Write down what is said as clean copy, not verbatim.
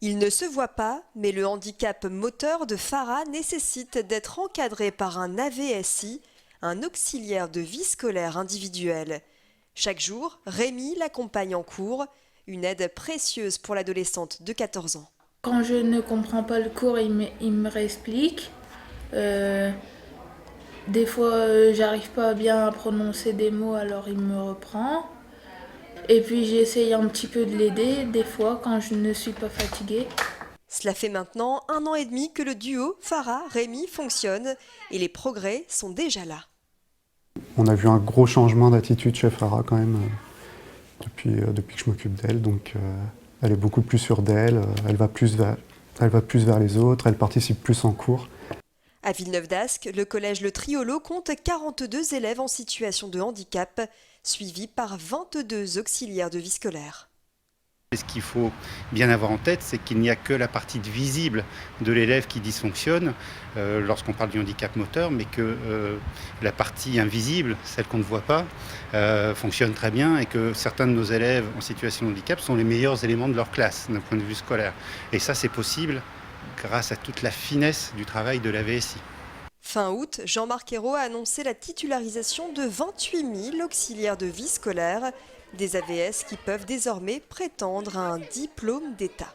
Il ne se voit pas, mais le handicap moteur de Farah nécessite d'être encadré par un AVSI, un auxiliaire de vie scolaire individuel. Chaque jour, Rémi l'accompagne en cours, une aide précieuse pour l'adolescente de 14 ans. Quand je ne comprends pas le cours, il me réexplique. Euh, des fois, j'arrive pas bien à prononcer des mots, alors il me reprend. Et puis j'essaye un petit peu de l'aider, des fois, quand je ne suis pas fatiguée. Cela fait maintenant 1 an et demi que le duo Farah-Rémi fonctionne et les progrès sont déjà là. On a vu un gros changement d'attitude chez Farah quand même depuis que je m'occupe d'elle. Donc elle est beaucoup plus sûre d'elle, elle va plus vers les autres, elle participe plus en cours. À Villeneuve-d'Ascq, le collège Le Triolo compte 42 élèves en situation de handicap, suivis par 22 auxiliaires de vie scolaire. Ce qu'il faut bien avoir en tête, c'est qu'il n'y a que la partie visible de l'élève qui dysfonctionne lorsqu'on parle du handicap moteur, mais que la partie invisible, celle qu'on ne voit pas, fonctionne très bien et que certains de nos élèves en situation de handicap sont les meilleurs éléments de leur classe d'un point de vue scolaire. Et ça, c'est possible grâce à toute la finesse du travail de la VSI. Fin août, Jean-Marc Ayrault a annoncé la titularisation de 28 000 auxiliaires de vie scolaire, des AVS qui peuvent désormais prétendre à un diplôme d'État.